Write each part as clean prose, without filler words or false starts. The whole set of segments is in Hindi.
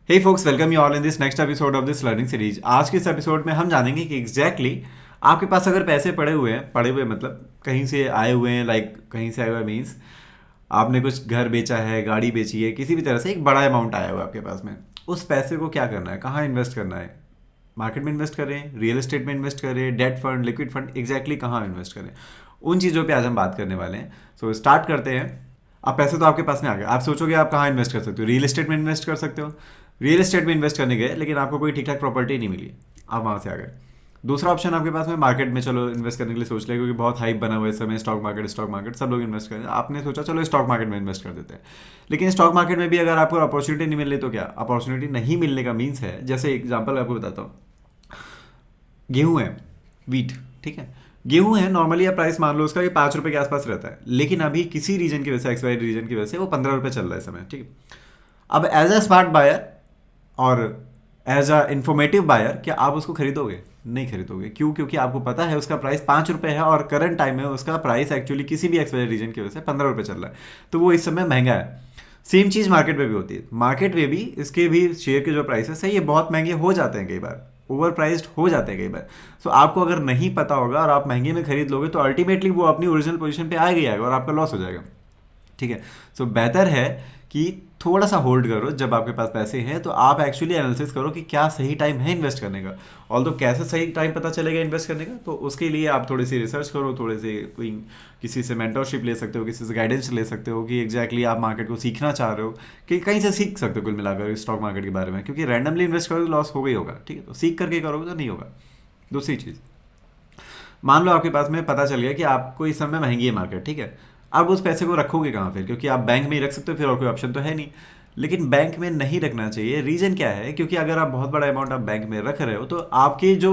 Hey folks, welcome you all in this next episode of this learning series. आज के इस एपिसोड में हम जानेंगे कि आपके पास अगर पैसे पड़े हुए मतलब कहीं से आए हुए हैं, लाइक कहीं से आए हुए मीन्स आपने कुछ घर बेचा है, गाड़ी बेची है, किसी भी तरह से एक बड़ा अमाउंट आया हुआ है आपके पास में। उस पैसे को क्या करना है, कहाँ इन्वेस्ट करना है? मार्केट में इन्वेस्ट करें, रियल एस्टेट में इन्वेस्ट करें, debt fund, liquid fund, exactly कहाँ इन्वेस्ट करें? उन चीज़ों पे आज हम बात करने वाले हैं। सो स्टार्ट करते हैं। अब पैसे तो आपके पास में आ गए, आप सोचोगे आप कहाँ इन्वेस्ट कर सकते हो? रियल एस्टेट में इन्वेस्ट कर सकते हो। रियल एस्टेट में इन्वेस्ट करने गए लेकिन आपको कोई ठीक ठाक प्रॉपर्टी नहीं मिली, आप वहाँ से आ गए। दूसरा ऑप्शन आपके पास में मार्केट में, चलो इन्वेस्ट करने के लिए सोच लिया क्योंकि बहुत हाइप बना हुआ है इस समय, स्टॉक मार्केट सब लोग इन्वेस्ट करें, आपने सोचा चलो स्टॉक मार्केट में इन्वेस्ट कर देते हैं। लेकिन स्टॉक मार्केट में भी अगर आपको अपॉर्चुनिटी नहीं मिल रही तो क्या? अपॉर्चुनिटी नहीं मिलने का मीन्स है, जैसे एग्जाम्पल आपको बताता हूँ। गेहूं है, वीट, ठीक है। गेहूं है, नॉर्मली आप प्राइस मान लो उसका कि 5 रुपए के आसपास रहता है, लेकिन अभी किसी रीजन की वजह से, एक्सवाइड रीजन की वजह से वो 15 रुपए चल रहा है इस समय, ठीक है। अब एज अ स्मार्ट बायर और एज अ इंफॉर्मेटिव बायर क्या आप उसको खरीदोगे? नहीं खरीदोगे। क्यों? क्योंकि आपको पता है उसका प्राइस 5 रुपए है और करंट टाइम में उसका प्राइस एक्चुअली किसी भी एक्सवाइड रीजन की वजह से 15 रुपए चल रहा है, तो वो इस समय महंगा है। सेम चीज़ मार्केट में भी होती है। मार्केट में भी इसके भी शेयर के जो प्राइसेस है ये बहुत महंगे हो जाते हैं, कई बार ओवर प्राइस्ड हो जाते हैं कई बार। सो आपको अगर नहीं पता होगा और आप महंगे में खरीद लोगे तो अल्टीमेटली वो अपनी ओरिजिनल पोजीशन पे आएगा ही आएगा और आपका लॉस हो जाएगा, ठीक है। सो बेहतर है कि थोड़ा सा होल्ड करो। जब आपके पास पैसे हैं तो आप एक्चुअली एनालिसिस करो कि क्या सही टाइम है इन्वेस्ट करने का। ऑल तो कैसे सही टाइम पता चलेगा इन्वेस्ट करने का, तो उसके लिए आप थोड़ी सी रिसर्च करो, थोड़े से कोई किसी से मेंटरशिप ले सकते हो, किसी से गाइडेंस ले सकते हो कि एग्जैक्टली आप मार्केट को सीखना चाह रहे हो कि कहीं से सीख सकते हो कुल मिलाकर स्टॉक मार्केट के बारे में, क्योंकि रैंडमली इन्वेस्ट करोगे तो लॉस हो गई होगा, ठीक है। तो सीख करके करोगे तो नहीं होगा। दूसरी चीज़, मान लो आपके पास में पता चल गया कि आपको इस समय महंगी है मार्केट, ठीक है। अब उस पैसे को रखोगे कहाँ फिर? क्योंकि आप बैंक में ही रख सकते हो, फिर और कोई ऑप्शन तो है नहीं। लेकिन बैंक में नहीं रखना चाहिए। रीज़न क्या है? क्योंकि अगर आप बहुत बड़ा अमाउंट आप बैंक में रख रहे हो तो आपकी जो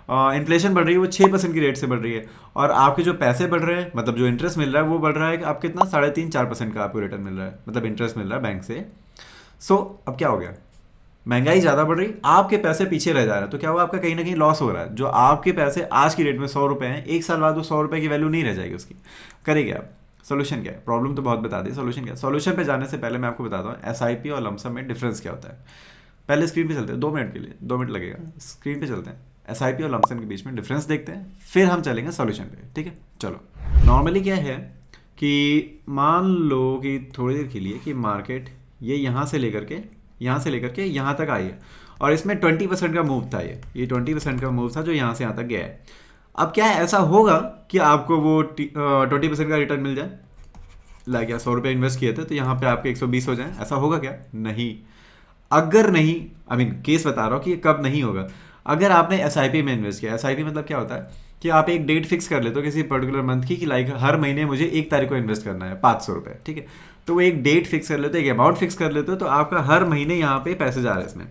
इन्फ्लेशन बढ़ रही है वो 6% की रेट से बढ़ रही है, और आपके जो पैसे बढ़ रहे हैं, मतलब जो इंटरेस्ट मिल रहा है वो बढ़ रहा है कि आप कितना 3.5-4% का आपको रिटर्न मिल रहा है, मतलब इंटरेस्ट मिल रहा है बैंक से। सो अब क्या हो गया? महंगाई ज़्यादा बढ़ रही, आपके पैसे पीछे रह जा रहे हैं, तो क्या हुआ? आपका कहीं ना कहीं लॉस हो रहा है। जो आपके पैसे आज की डेट में 100 रुपये हैं, एक साल बाद वो 100 रुपये की वैल्यू नहीं रह जाएगी उसकी। करेंगे आप? सोल्यूशन क्या है? प्रॉब्लम तो बहुत बता दी, सोल्यूशन क्या है? सोल्यूशन पे जाने से पहले मैं आपको बताता हूँ एसआईपी और लमसम में डिफरेंस क्या होता है। पहले स्क्रीन पे चलते हैं, 2 मिनट के लिए, 2 मिनट लगेगा, स्क्रीन पे चलते हैं। एसआईपी और लमसम के बीच में डिफरेंस देखते हैं, फिर हम चलेंगे सोल्यूशन पे, ठीक है। चलो, नॉर्मली क्या है कि मान लो कि थोड़ी देर के लिए कि मार्केट ये यहाँ से लेकर के यहाँ तक आई है, और इसमें 20% का मूव था, ये 20% का मूव था जो यहाँ से यहाँ तक गया है। अब क्या है, ऐसा होगा कि आपको वो 20% का रिटर्न मिल जाए? लाइक या 100 रुपये इन्वेस्ट किए थे तो यहाँ पे आपके 120 हो जाए, ऐसा होगा क्या? नहीं। अगर नहीं, आई मीन केस बता रहा हूँ कि ये कब नहीं होगा। अगर आपने एसआईपी में इन्वेस्ट किया, एसआईपी मतलब क्या होता है कि आप एक डेट फिक्स कर लेते हो किसी पर्टिकुलर मंथ की, कि लाइक हर महीने मुझे 1 तारीख को इन्वेस्ट करना है 500 रुपये, ठीक है। तो वो एक डेट फिक्स कर लेते हो, एक अमाउंट फिक्स कर लेते हो, तो आपका हर महीने यहाँ पे पैसे जा रहे हैं इसमें।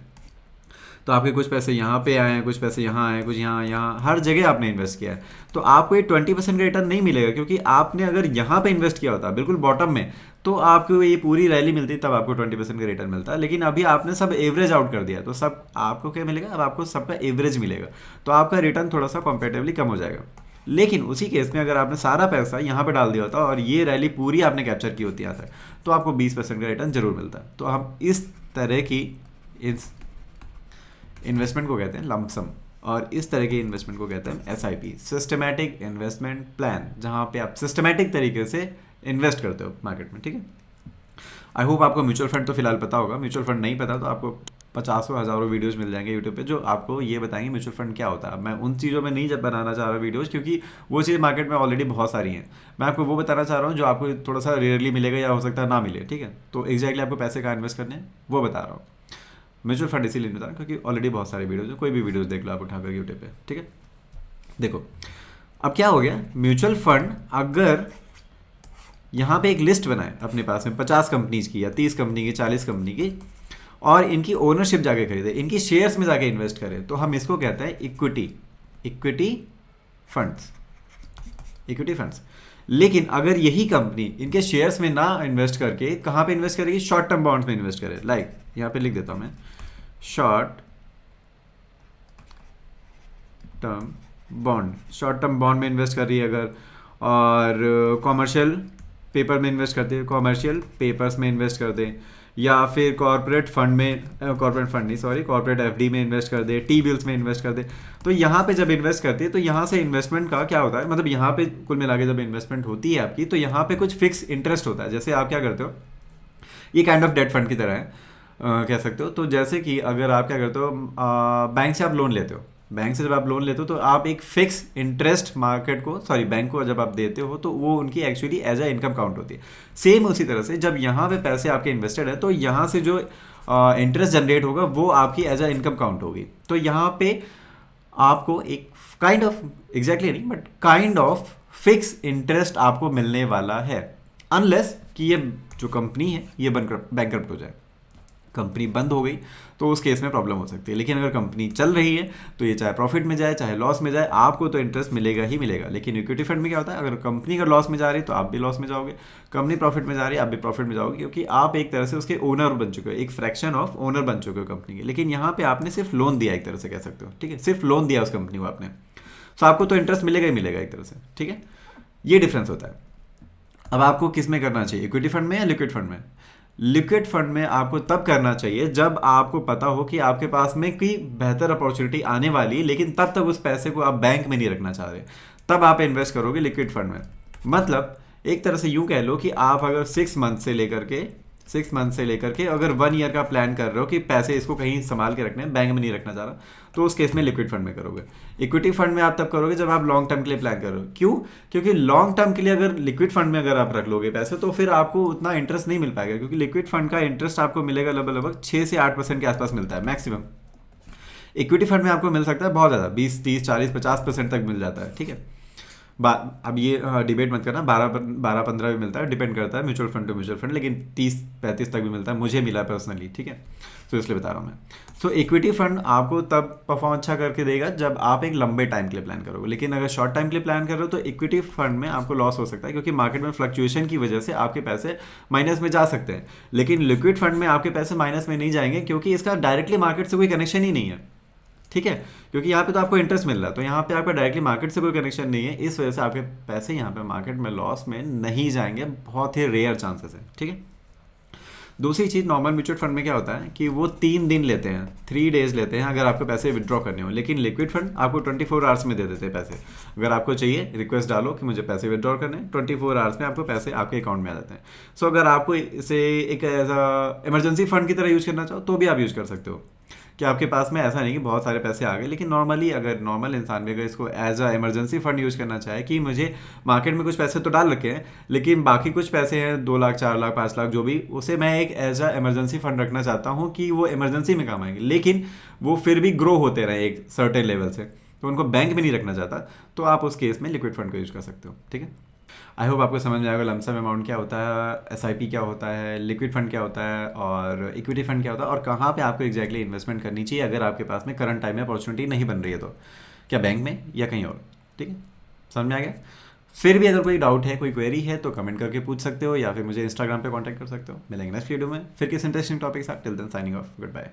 तो आपके कुछ पैसे यहाँ पे आए हैं, कुछ पैसे यहाँ आए, कुछ यहाँ, यहाँ हर जगह आपने इन्वेस्ट किया है। तो आपको ये 20% का रिटर्न नहीं मिलेगा, क्योंकि आपने अगर यहाँ पे इन्वेस्ट किया होता बिल्कुल बॉटम में, तो आपको ये पूरी रैली मिलती, तब आपको 20% का रिटर्न मिलता है। लेकिन अभी आपने सब एवरेज आउट कर दिया, तो सब आपको क्या मिलेगा? अब आपको सबका एवरेज मिलेगा, तो आपका रिटर्न थोड़ा सा कंपेरेटिवली कम हो जाएगा। लेकिन उसी केस में अगर आपने सारा पैसा यहाँ पे डाल दिया होता और ये रैली पूरी आपने कैप्चर की होती यहाँ तक, तो आपको 20% का रिटर्न जरूर मिलता है। तो हम इस तरह की इस इन्वेस्टमेंट को कहते हैं लमसम, और इस तरह के इन्वेस्टमेंट को कहते हैं एसआईपी, सिस्टमैटिक इन्वेस्टमेंट प्लान, जहां पे आप सिस्टमैटिक तरीके से इन्वेस्ट करते हो मार्केट में, ठीक है। आई होप आपको म्यूचुअल फंड तो फिलहाल पता होगा। म्यूचुअल फंड नहीं पता तो आपको पचासों हज़ारों वीडियोस मिल जाएंगे यूट्यूब पे जो आपको ये बताएंगे म्यूचुअल फंड क्या होता है। मैं उन चीज़ों में नहीं जब बनाना चाह रहा वीडियोस, क्योंकि वो चीज़ मार्केट में ऑलरेडी बहुत सारी हैं। मैं आपको वो बताना चाह रहा हूँ जो आपको थोड़ा सा रेयरली मिलेगा या हो सकता है ना मिले, ठीक है। तो एग्जैक्टली आपको पैसे कहाँ इन्वेस्ट करने हैं वो बता रहा हूँ। म्यूचुअल फंड इसीलिए नहीं बता रहा क्योंकि ऑलरेडी बहुत सारे वीडियोज हैं, कोई भी वीडियोज देख लो आप उठाकर यूट्यूब पे, ठीक है। देखो, अब क्या हो गया, म्यूचुअल फंड अगर यहाँ पे एक लिस्ट बनाए अपने पास में 50 कंपनीज की या 30 कंपनी की, 40 कंपनी की, और इनकी ओनरशिप जाके खरीदे, इनकी शेयर्स में जाके इन्वेस्ट करें, तो हम इसको कहते हैं equity, equity funds, equity funds. लेकिन अगर यही कंपनी इनके शेयर्स में ना इन्वेस्ट करके कहाँ पे इन्वेस्ट करेगी? शॉर्ट टर्म बॉन्ड्स में इन्वेस्ट करे। लाइक यहाँ पे लिख देता हूँ मैं, short term bond, short term bond में इन्वेस्ट कर रही है अगर, और कॉमर्शियल पेपर में इन्वेस्ट करते हैं, कॉमर्शियल पेपर्स में इन्वेस्ट कर दें, या फिर कॉर्पोरेट फंड में, कॉर्पोरेट फंड नहीं सॉरी, कॉर्पोरेट एफडी में इन्वेस्ट कर दे, टी बिल्स में इन्वेस्ट कर दे। तो यहाँ पे जब इन्वेस्ट करते हैं तो यहाँ से इन्वेस्टमेंट का क्या होता है, मतलब यहाँ पे कुल मिला के जब इन्वेस्टमेंट होती है आपकी, तो यहाँ पे कुछ फिक्स इंटरेस्ट होता है। जैसे आप क्या करते हो, ये काइंड ऑफ डेट फंड की तरह है, कह सकते हो। तो जैसे कि अगर आप क्या करते हो, बैंक से आप लोन लेते हो, बैंक से जब आप लोन लेते हो तो आप एक फिक्स इंटरेस्ट मार्केट को, सॉरी बैंक को जब आप देते हो तो वो उनकी actually as a income count होती है। सेम उसी तरह से जब यहाँ पे पैसे आपके इन्वेस्टेड है तो यहाँ से जो इंटरेस्ट जनरेट होगा वो आपकी एज अ इनकम काउंट होगी। तो यहाँ पे आपको एक काइंड ऑफ, एग्जैक्टली नहीं but kind of fix interest आपको मिलने वाला है, अनलेस कि ये जो कंपनी है ये बैंकरप्ट हो जाए, कंपनी बंद हो गई तो उस केस में प्रॉब्लम हो सकती है। लेकिन अगर कंपनी चल रही है तो ये चाहे प्रॉफिट में जाए चाहे लॉस में जाए, आपको तो इंटरेस्ट मिलेगा ही मिलेगा। लेकिन इक्विटी फंड में क्या होता है, अगर कंपनी अगर लॉस में जा रही है तो आप भी लॉस में जाओगे, कंपनी प्रॉफिट में जा रही है आप भी प्रॉफिट में जाओगे, क्योंकि आप एक तरह से उसके ओनर बन चुके हो, एक फ्रैक्शन ऑफ ओनर बन चुके हो कंपनी के। लेकिन यहाँ पे आपने सिर्फ लोन दिया, एक तरह से कह सकते हो, ठीक है, सिर्फ लोन दिया उस कंपनी को आपने, तो आपको तो इंटरेस्ट मिलेगा ही मिलेगा एक तरह से, ठीक है। ये डिफरेंस होता है। अब आपको किस में करना चाहिए, इक्विटी फंड में या लिक्विड फंड में? लिक्विड फंड में आपको तब करना चाहिए जब आपको पता हो कि आपके पास में कोई बेहतर अपॉर्चुनिटी आने वाली है, लेकिन तब तक उस पैसे को आप बैंक में नहीं रखना चाह रहे, तब आप इन्वेस्ट करोगे लिक्विड फंड में। मतलब एक तरह से यूं कह लो कि आप अगर 6 मंथ से लेकर के अगर 1 ईयर का प्लान कर रहे हो कि पैसे इसको कहीं संभाल के रखने हैं, बैंक में नहीं रखना चाह रहा, तो उस केस में लिक्विड फंड में करोगे। इक्विटी फंड में आप तब करोगे जब आप लॉन्ग टर्म के लिए प्लान कर रहे हो। क्यों? क्योंकि लॉन्ग टर्म के लिए अगर लिक्विड फंड में अगर आप रख लोगे पैसे तो फिर आपको उतना इंटरेस्ट नहीं मिल पाएगा, क्योंकि लिक्विड फंड का इंटरेस्ट आपको मिलेगा लगभग 6 से 8% के आसपास मिलता है मैक्सिमम। इक्विटी फंड में आपको मिल सकता है बहुत ज़्यादा, 20, 30, 40, 50% तक मिल जाता है, ठीक है। अब ये डिबेट मत करना, 12-15 भी मिलता है, डिपेंड करता है mutual fund to mutual fund, लेकिन 30-35 तक भी मिलता है, मुझे मिला पर्सनली, ठीक है। तो इसलिए बता रहा हूँ मैं। सो इक्विटी फंड आपको तब परफॉर्म अच्छा करके देगा जब आप एक लंबे टाइम के लिए प्लान करोगे। लेकिन अगर शॉर्ट टाइम के लिए प्लान कर रहे हो तो इक्विटी फंड में आपको लॉस हो सकता है, क्योंकि मार्केट में फ्लक्चुएशन की वजह से आपके पैसे माइनस में जा सकते हैं। लेकिन लिक्विड फंड में आपके पैसे माइनस में नहीं जाएंगे, क्योंकि इसका डायरेक्टली मार्केट से कोई कनेक्शन ही नहीं है, ठीक है। क्योंकि यहाँ पे तो आपको इंटरेस्ट मिल रहा है, तो यहाँ पे आपका डायरेक्टली मार्केट से कोई कनेक्शन नहीं है, इस वजह से आपके पैसे यहाँ पे मार्केट में लॉस में नहीं जाएंगे, बहुत ही रेयर चांसेस है, ठीक है। दूसरी चीज़, नॉर्मल म्यूचुअल फंड में क्या होता है कि वो 3 दिन लेते हैं, 3 डेज लेते हैं अगर आपको पैसे विड्रॉ करने हो। लेकिन लिक्विड फंड आपको 24 आवर्स में दे देते हैं पैसे। अगर आपको चाहिए, रिक्वेस्ट डालो कि मुझे पैसे विड्रॉ करने, 24 आवर्स में आपको पैसे आपके अकाउंट में आ जाते हैं। सो अगर आपको इसे एक एज अ इमरजेंसी फंड की तरह यूज़ करना चाहो तो भी आप यूज़ कर सकते हो, कि आपके पास में ऐसा नहीं कि बहुत सारे पैसे आ गए। लेकिन नॉर्मली अगर नॉर्मल इंसान भी अगर इसको as a emergency fund use करना चाहे कि मुझे मार्केट में कुछ पैसे तो डाल रखे हैं लेकिन बाकी कुछ पैसे हैं 2 लाख 4 लाख 5 लाख जो भी, उसे मैं एक एज अ इमरजेंसी फंड रखना चाहता हूँ कि वो इमरजेंसी में काम आएंगे, लेकिन वो फिर भी ग्रो होते रहे एक सर्टेन लेवल से, तो उनको बैंक में नहीं रखना चाहता, तो आप उस केस में लिक्विड फंड को यूज़ कर सकते हो, ठीक है। आई होप आपको समझ में आएगा लमसम अमाउंट क्या होता है, एसआईपी क्या होता है, लिक्विड फंड क्या होता है और इक्विटी फंड क्या होता है, और कहाँ पे आपको एग्जैक्टली इन्वेस्टमेंट करनी चाहिए अगर आपके पास में करंट टाइम में अपॉर्चुनिटी नहीं बन रही है, तो क्या बैंक में या कहीं और, ठीक है। समझ में आ गया? फिर भी अगर कोई डाउट है, कोई क्वेरी है तो कमेंट करके पूछ सकते हो, या फिर मुझे इंस्टाग्राम पे कांटेक्ट कर सकते हो। मिलेंगे नेक्स्ट वीडियो में फिर किस इंटरेस्टिंग टॉपिक के साथ। Till then signing off, good bye.